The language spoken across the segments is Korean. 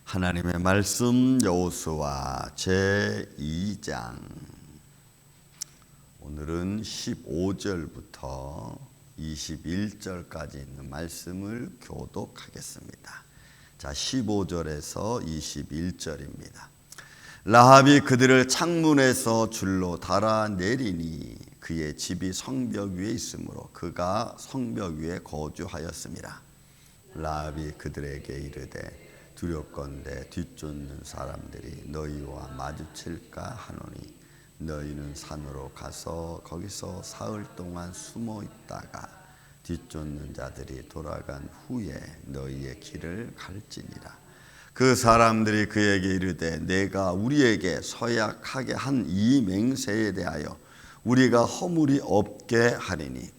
하나님의 말씀 여호수아 제2장 오늘은 15절부터 21절까지 있는 말씀을 교독하겠습니다. 자, 15절에서 21절입니다. 라합이 그들을 창문에서 줄로 달아내리니 그의 집이 성벽 위에 있으므로 그가 성벽 위에 거주하였습니다. 라합이 그들에게 이르되 두렵건대 뒤쫓는 사람들이 너희와 마주칠까 하노니 너희는 산으로 가서 거기서 사흘 동안 숨어 있다가 뒤쫓는 자들이 돌아간 후에 너희의 길을 갈지니라. 그 사람들이 그에게 이르되 내가 우리에게 서약하게 한 이 맹세에 대하여 우리가 허물이 없게 하리니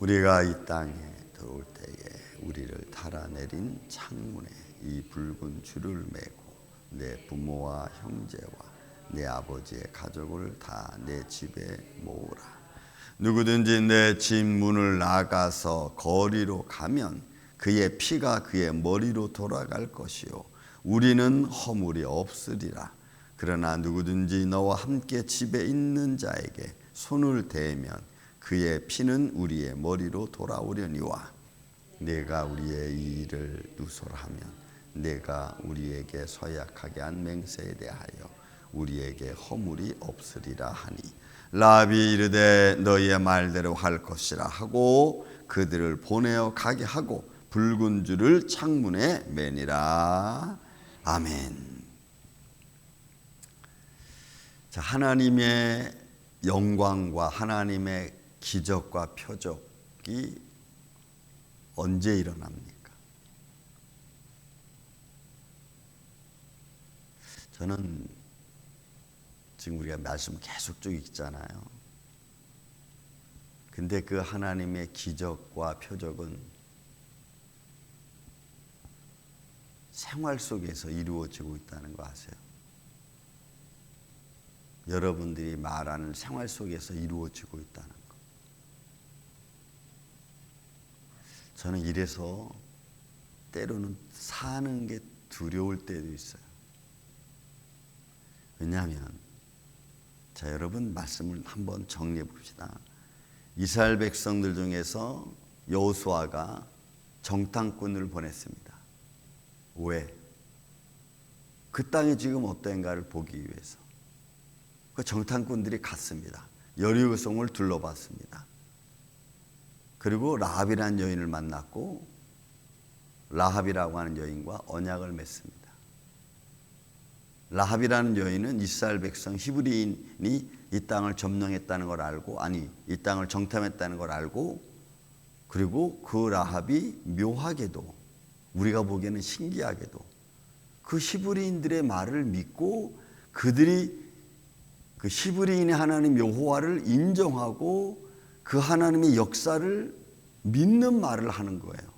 우리가 이 땅에 들어올 때에 우리를 달아내린 창문에 이 붉은 줄을 매고 내 부모와 형제와 내 아버지의 가족을 다 내 집에 모으라. 누구든지 내 집 문을 나가서 거리로 가면 그의 피가 그의 머리로 돌아갈 것이요 우리는 허물이 없으리라. 그러나 누구든지 너와 함께 집에 있는 자에게 손을 대면 그의 피는 우리의 머리로 돌아오려니와 내가 우리의 이 일을 누설하면 내가 우리에게 서약하게 한 맹세에 대하여 우리에게 허물이 없으리라 하니 라합이 이르되 너희의 말대로 할 것이라 하고 그들을 보내어 가게 하고 붉은 줄을 창문에 매니라. 아멘. 자, 하나님의 영광과 하나님의 기적과 표적이 언제 일어납니까? 저는 지금 우리가 말씀 계속 쭉 읽잖아요. 근데 그 하나님의 기적과 표적은 생활 속에서 이루어지고 있다는 거 아세요? 여러분들이 말하는 생활 속에서 이루어지고 있다는 거. 저는 이래서 때로는 사는 게 두려울 때도 있어요. 왜냐하면 자, 여러분 말씀을 한번 정리해 봅시다. 이스라엘 백성들 중에서 여호수아가 정탐꾼을 보냈습니다. 왜? 그 땅이 지금 어떠한가를 보기 위해서. 그 정탐꾼들이 갔습니다. 여리고성을 둘러봤습니다. 그리고 라합이라는 여인을 만났고 라합이라고 하는 여인과 언약을 맺습니다. 라합이라는 여인은 이스라엘 백성 히브리인이 이 땅을 점령했다는 걸 알고, 아니 이 땅을 정탐했다는 걸 알고, 그리고 그 라합이 묘하게도 우리가 보기에는 신기하게도 그 히브리인들의 말을 믿고 그들이 그 히브리인의 하나님 여호와를 인정하고 그 하나님의 역사를 믿는 말을 하는 거예요.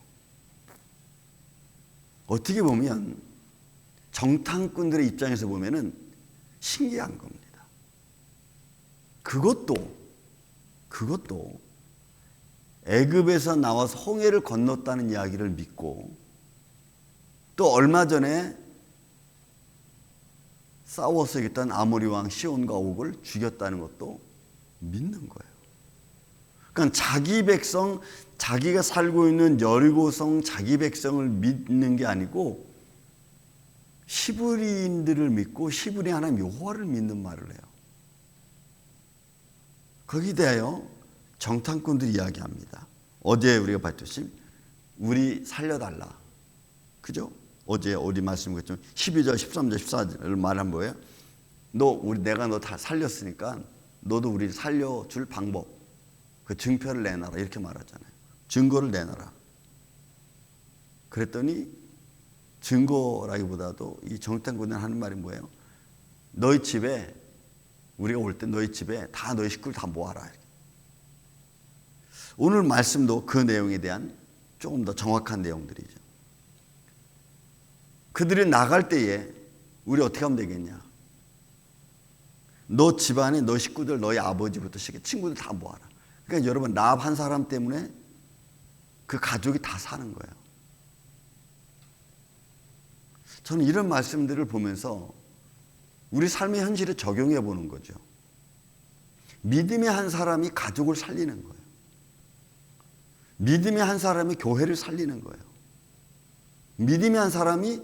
어떻게 보면 정탐꾼들의 입장에서 보면은 신기한 겁니다. 그것도 애굽에서 나와서 홍해를 건넜다는 이야기를 믿고 또 얼마 전에 싸워서 이겼던 아모리 왕 시온과 옥을 죽였다는 것도 믿는 거예요. 그러니까 자기 백성, 자기가 살고 있는 여리고성 자기 백성을 믿는 게 아니고 히브리인들을 믿고 히브리 하나님 여호와를 믿는 말을 해요. 거기에 대하여 정탐꾼들이 이야기합니다. 어제 우리가 봤듯이 우리 살려달라. 그죠? 어제 어디 말씀드렸지만 12절, 13절, 14절을 말한 거예요. 내가 너 다 살렸으니까 너도 우리 살려줄 방법, 그 증표를 내놔라 이렇게 말하잖아요. 증거를 내놔라. 그랬더니 증거라기보다도 이 정탐꾼들 하는 말이 뭐예요? 너희 집에 우리가 올 때 너희 집에 다 너희 식구를 다 모아라. 오늘 말씀도 그 내용에 대한 조금 더 정확한 내용들이죠. 그들이 나갈 때에 우리 어떻게 하면 되겠냐? 너 집안에 너 식구들 너희 아버지부터 친구들 다 모아라. 그러니까 여러분 라합 한 사람 때문에 그 가족이 다 사는 거예요. 저는 이런 말씀들을 보면서 우리 삶의 현실에 적용해 보는 거죠. 믿음의 한 사람이 가족을 살리는 거예요. 믿음의 한 사람이 교회를 살리는 거예요. 믿음의 한 사람이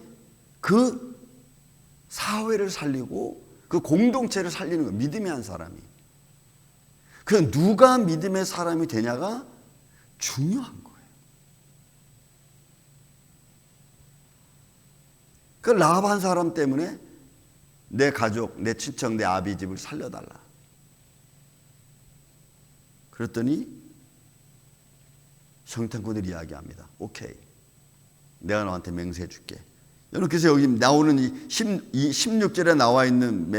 그 사회를 살리고 그 공동체를 살리는 거예요. 믿음의 한 사람이. 그 누가 믿음의 사람이 되냐가 중요한 거예요. 그 라합 한 사람 때문에 내 가족, 내 친척, 내 아비 집을 살려달라. 그랬더니 정탐꾼들이 이야기합니다. 오케이, 내가 너한테 맹세해 줄게. 여러분께서 여기 나오는 이 16절에 나와 있는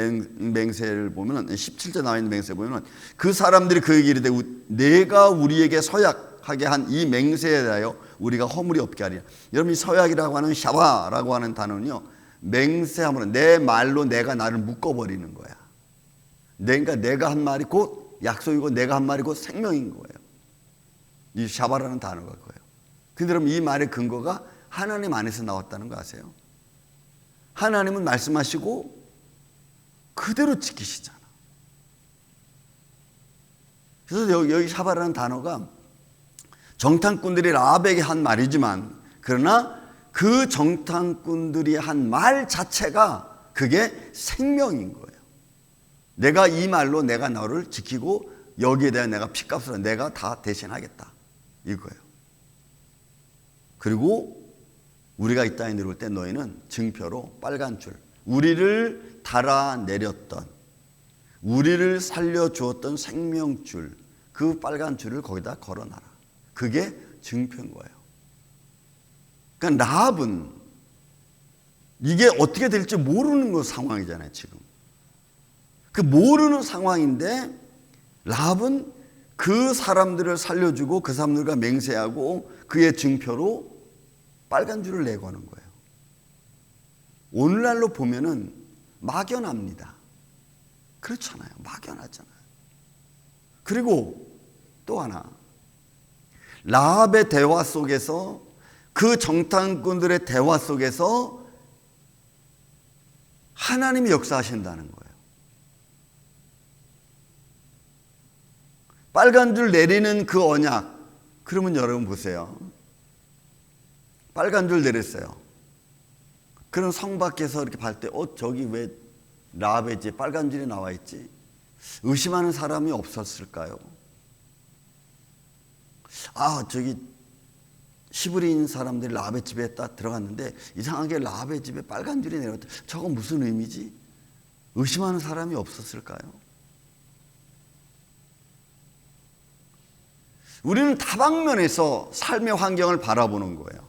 맹세를 보면, 17절에 나와 있는 맹세 보면 그 사람들이 그 얘기를 이르되 내가 우리에게 서약하게 한 이 맹세에 대하여 우리가 허물이 없게 하리라. 여러분, 이 서약이라고 하는 샤바라고 하는 단어는요, 맹세함으로 내 말로 내가 나를 묶어버리는 거야. 그러니까 내가 한 말이 곧 약속이고 내가 한 말이 곧 생명인 거예요. 이 샤바라는 단어가 그거예요. 근데 여러분, 이 말의 근거가 하나님 안에서 나왔다는 거 아세요? 하나님은 말씀하시고 그대로 지키시잖아. 그래서 여기 샤바라는 단어가 정탐꾼들이 라합에게 한 말이지만, 그러나 그 정탐꾼들이 한 말 자체가 그게 생명인 거예요. 내가 이 말로 내가 너를 지키고 여기에 대한 내가 핏값으로 내가 다 대신하겠다, 이거예요. 그리고 우리가 이 땅에 내려올 때 너희는 증표로 빨간 줄, 우리를 달아내렸던, 우리를 살려주었던 생명줄, 그 빨간 줄을 거기다 걸어놔라. 그게 증표인 거예요. 그러니까 라합은 이게 어떻게 될지 모르는 그 상황이잖아요, 지금. 그 모르는 상황인데 라합은 그 사람들을 살려주고 그 사람들과 맹세하고 그의 증표로 빨간 줄을 내거는 거예요. 오늘날로 보면은 막연합니다. 그렇잖아요. 막연하잖아요. 그리고 또 하나, 라합의 대화 속에서, 그 정탐꾼들의 대화 속에서 하나님이 역사하신다는 거예요. 빨간 줄 내리는 그 언약, 그러면 여러분 보세요. 빨간 줄 내렸어요. 그럼 성 밖에서 이렇게 볼 때 저기 왜 라합의 집 빨간 줄이 나와 있지? 의심하는 사람이 없었을까요? 저기 히브리인 사람들이 라합의 집에 딱 들어갔는데 이상하게 라합의 집에 빨간 줄이 내려왔다. 저건 무슨 의미지? 의심하는 사람이 없었을까요? 우리는 다방면에서 삶의 환경을 바라보는 거예요.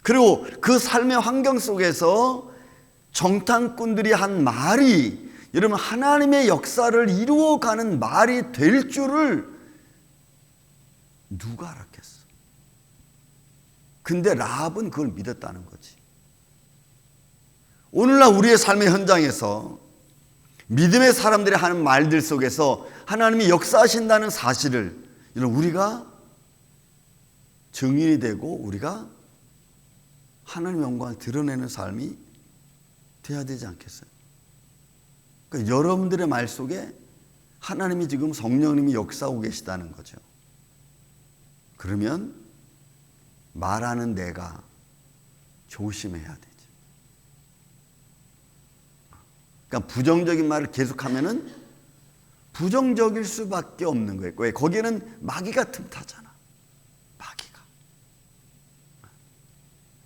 그리고 그 삶의 환경 속에서 정탐꾼들이 한 말이, 여러분, 하나님의 역사를 이루어가는 말이 될 줄을 누가 알았겠어? 근데 라합은 그걸 믿었다는 거지. 오늘날 우리의 삶의 현장에서 믿음의 사람들이 하는 말들 속에서 하나님이 역사하신다는 사실을 우리가 증인이 되고 우리가 하나님의 영광을 드러내는 삶이 돼야 되지 않겠어요? 그러니까 여러분들의 말 속에 하나님이 지금 성령님이 역사하고 계시다는 거죠. 그러면 말하는 내가 조심해야 되지. 그러니까 부정적인 말을 계속하면은 부정적일 수밖에 없는 거예요. 왜? 거기에는 마귀가 틈타잖아. 마귀가.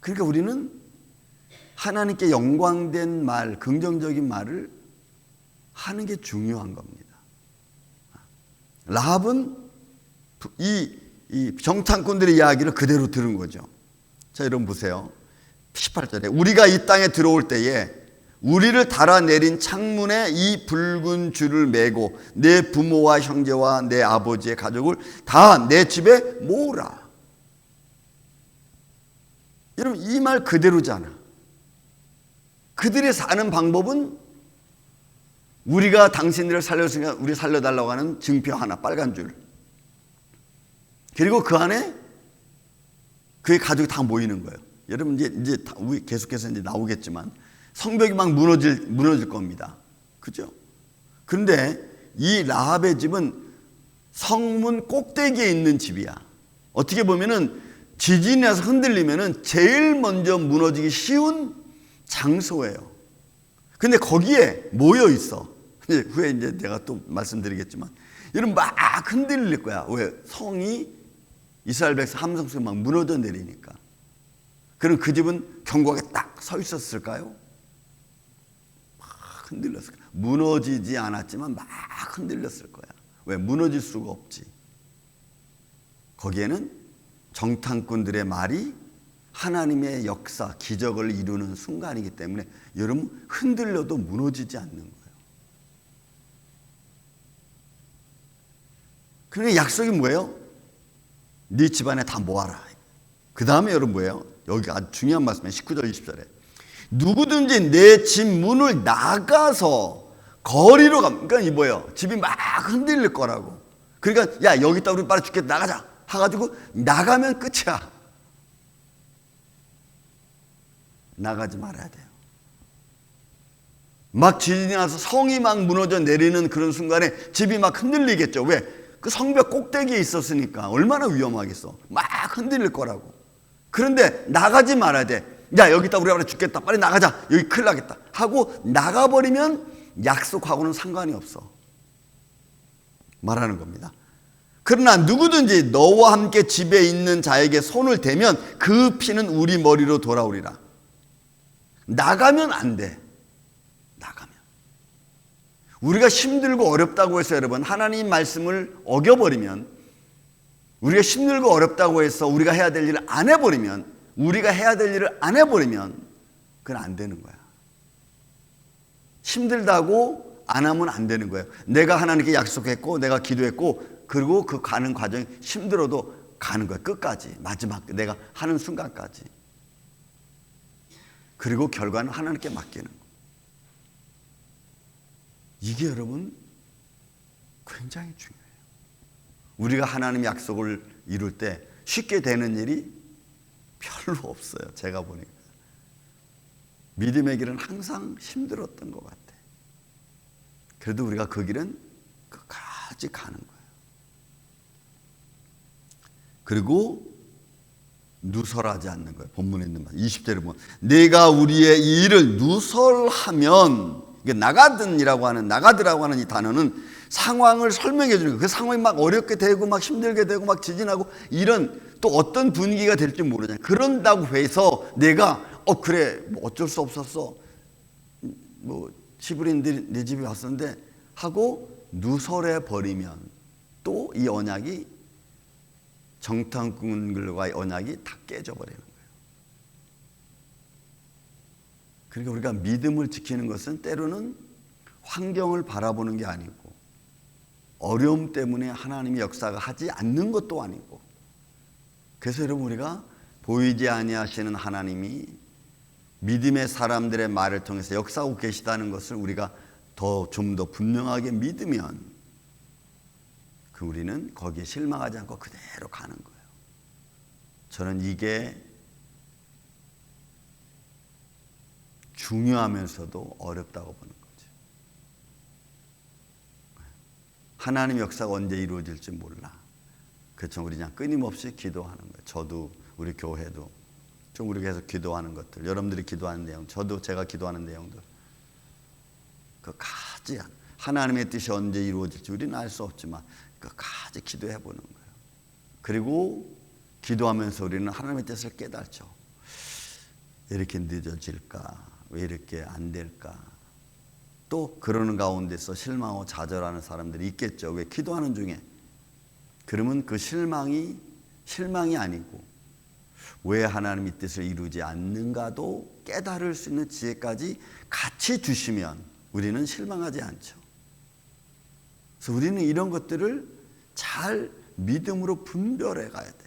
그러니까 우리는 하나님께 영광된 말, 긍정적인 말을 하는 게 중요한 겁니다. 라합은 이 정탐꾼들의 이야기를 그대로 들은 거죠. 자, 여러분 보세요. 18절에 우리가 이 땅에 들어올 때에 우리를 달아내린 창문에 이 붉은 줄을 매고 내 부모와 형제와 내 아버지의 가족을 다 내 집에 모으라. 여러분, 이 말 그대로잖아. 그들이 사는 방법은 우리가 당신들을 살렸으니까 우리 살려달라고 하는 증표 하나, 빨간 줄. 그리고 그 안에 그의 가족이 다 모이는 거예요. 여러분 이제 계속해서 이제 나오겠지만 성벽이 막 무너질 겁니다. 그죠? 그런데 이 라합의 집은 성문 꼭대기에 있는 집이야. 어떻게 보면은 지진이 나서 흔들리면은 제일 먼저 무너지기 쉬운 장소예요. 근데 거기에 모여 있어. 후에 이제 내가 또 말씀드리겠지만, 여러분 막 흔들릴 거야. 왜? 성이 이스라엘 백성 함성 속에 막 무너져 내리니까. 그럼 그 집은 견고하게 딱 서 있었을까요? 막 흔들렸을 거야. 무너지지 않았지만 막 흔들렸을 거야. 왜? 무너질 수가 없지. 거기에는 정탐꾼들의 말이 하나님의 역사, 기적을 이루는 순간이기 때문에 여러분 흔들려도 무너지지 않는 거예요. 그러니까 약속이 뭐예요? 네 집안에 다 모아라. 그 다음에 여러분 뭐예요? 여기 아주 중요한 말씀이에요. 19절 20절에 누구든지 내 집 문을 나가서 거리로 가면, 그러니까 이 뭐예요? 집이 막 흔들릴 거라고. 그러니까 야 여기 있다 우리 빨리 죽겠다 나가자 해가지고 나가면 끝이야. 나가지 말아야 돼요. 막 지진이 나서 성이 막 무너져 내리는 그런 순간에 집이 막 흔들리겠죠. 왜? 그 성벽 꼭대기에 있었으니까 얼마나 위험하겠어. 막 흔들릴 거라고. 그런데 나가지 말아야 돼. 야 여기 있다 우리 빨리 죽겠다 빨리 나가자 여기 큰일 나겠다 하고 나가버리면 약속하고는 상관이 없어 말하는 겁니다. 그러나 누구든지 너와 함께 집에 있는 자에게 손을 대면 그 피는 우리 머리로 돌아오리라. 나가면 안 돼. 나가면 우리가 힘들고 어렵다고 해서 여러분 하나님 말씀을 어겨버리면, 우리가 힘들고 어렵다고 해서 우리가 해야 될 일을 안 해버리면, 그건 안 되는 거야. 힘들다고 안 하면 안 되는 거예요. 내가 하나님께 약속했고 내가 기도했고 그리고 그 가는 과정이 힘들어도 가는 거야. 끝까지. 마지막 내가 하는 순간까지. 그리고 결과는 하나님께 맡기는 거예요. 이게 여러분 굉장히 중요해요. 우리가 하나님의 약속을 이룰 때 쉽게 되는 일이 별로 없어요. 제가 보니까 믿음의 길은 항상 힘들었던 것 같아. 그래도 우리가 그 길은 끝까지 가는 거예요. 그리고 누설하지 않는 거예요. 본문에 있는 말 20절에 보면 내가 우리의 이 일을 누설하면, 나가든이라고 하는, 나가드라고 하는 이 단어는 상황을 설명해 주는 거예요. 그 상황이 막 어렵게 되고 막 힘들게 되고 막 지진하고 이런 또 어떤 분위기가 될지 모르잖아요. 그런다고 해서 내가 그래 뭐 어쩔 수 없었어 뭐 시부린들이 내 집에 왔었는데 하고 누설해 버리면 또 이 언약이, 정탐꾼들과의 언약이 다 깨져버리는 거예요. 그러니까 우리가 믿음을 지키는 것은 때로는 환경을 바라보는 게 아니고 어려움 때문에 하나님의 역사가 하지 않는 것도 아니고, 그래서 여러분 우리가 보이지 아니하시는 하나님이 믿음의 사람들의 말을 통해서 역사하고 계시다는 것을 우리가 좀 더 분명하게 믿으면 우리는 거기에 실망하지 않고 그대로 가는 거예요. 저는 이게 중요하면서도 어렵다고 보는 거죠. 하나님 역사가 언제 이루어질지 몰라. 그렇죠. 우리 그냥 끊임없이 기도하는 거예요. 저도 우리 교회도 좀 우리 계속 기도하는 것들, 여러분들이 기도하는 내용, 저도 제가 기도하는 내용들, 끝까지 하나님의 뜻이 언제 이루어질지 우리는 알 수 없지만 끝까지 기도해 보는 거예요. 그리고 기도하면서 우리는 하나님의 뜻을 깨달죠. 왜 이렇게 늦어질까? 왜 이렇게 안 될까? 또 그러는 가운데서 실망하고 좌절하는 사람들이 있겠죠. 왜? 기도하는 중에. 그러면 그 실망이 아니고 왜 하나님의 뜻을 이루지 않는가도 깨달을 수 있는 지혜까지 같이 주시면 우리는 실망하지 않죠. 그래서 우리는 이런 것들을 잘 믿음으로 분별해 가야 돼.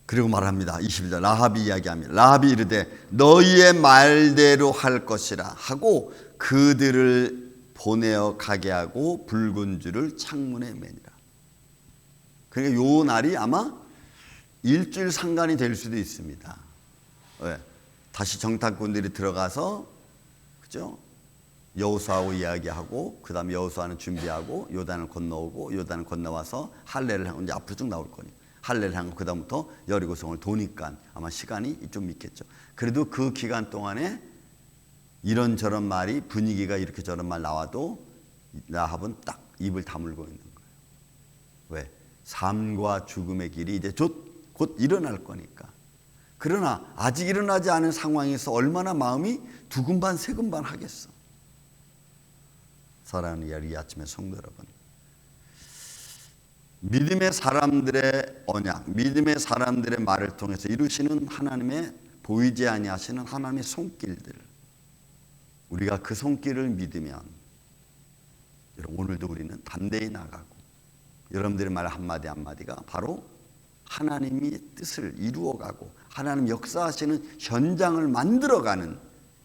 그리고 말합니다. 22절 라합이 이야기합니다. 라합이 이르되 너희의 말대로 할 것이라 하고 그들을 보내어 가게 하고 붉은 줄을 창문에 매니라. 그러니까 요 날이 아마 일주일 상간이 될 수도 있습니다. 왜? 다시 정탐꾼들이 들어가서, 그죠? 여호수아하고 이야기하고, 그 다음에 여호수아는 준비하고, 요단을 건너오고, 요단을 건너와서 할례를 하고, 이제 앞으로 쭉 나올 거니. 할례를 하고, 그 다음부터 여리고성을 도니까 아마 시간이 좀 있겠죠. 그래도 그 기간 동안에 이런저런 말이, 분위기가 이렇게 저런 말 나와도 라합은 딱 입을 다물고 있는 거예요. 왜? 삶과 죽음의 길이 이제 곧 일어날 거니까. 그러나 아직 일어나지 않은 상황에서 얼마나 마음이 두근반 세근반 하겠어. 사랑하는 이 아침에 성도 여러분, 믿음의 사람들의 언약, 믿음의 사람들의 말을 통해서 이루시는 하나님의 보이지 아니하시는 하나님의 손길들, 우리가 그 손길을 믿으면 여러분, 오늘도 우리는 담대히 나가고, 여러분들의 말 한마디 한마디가 바로 하나님이 뜻을 이루어가고 하나님 역사하시는 현장을 만들어가는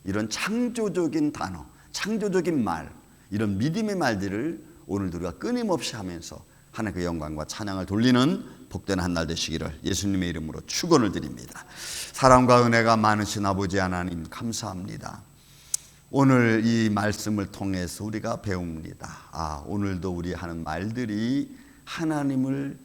이런 창조적인 단어, 창조적인 말, 이런 믿음의 말들을 오늘도 우리가 끊임없이 하면서 하나님의 영광과 찬양을 돌리는 복된 한 날 되시기를 예수님의 이름으로 축원을 드립니다. 사랑과 은혜가 많으신 아버지 하나님, 감사합니다. 오늘 이 말씀을 통해서 우리가 배웁니다. 오늘도 우리 하는 말들이 하나님을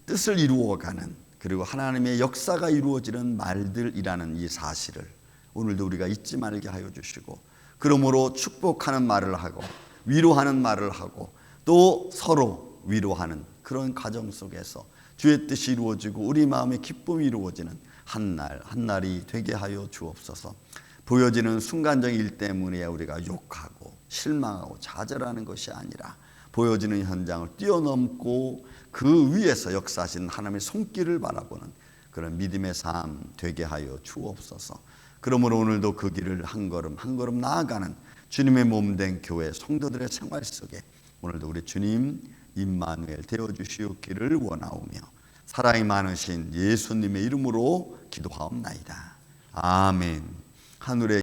뜻을 이루어가는, 그리고 하나님의 역사가 이루어지는 말들이라는 이 사실을 오늘도 우리가 잊지 말게 하여 주시고, 그러므로 축복하는 말을 하고 위로하는 말을 하고 또 서로 위로하는 그런 과정 속에서 주의 뜻이 이루어지고 우리 마음의 기쁨이 이루어지는 한 날이 되게 하여 주옵소서. 보여지는 순간적인 일 때문에 우리가 욕하고 실망하고 좌절하는 것이 아니라 보여지는 현장을 뛰어넘고 그 위에서 역사하신 하나님의 손길을 바라보는 그런 믿음의 삶 되게 하여 주옵소서. 그러므로 오늘도 그 길을 한 걸음 한 걸음 나아가는 주님의 몸된 교회 성도들의 생활 속에 오늘도 우리 주님 임마누엘 되어주시옵기를 원하오며 사랑이 많으신 예수님의 이름으로 기도하옵나이다. 아멘. 하늘의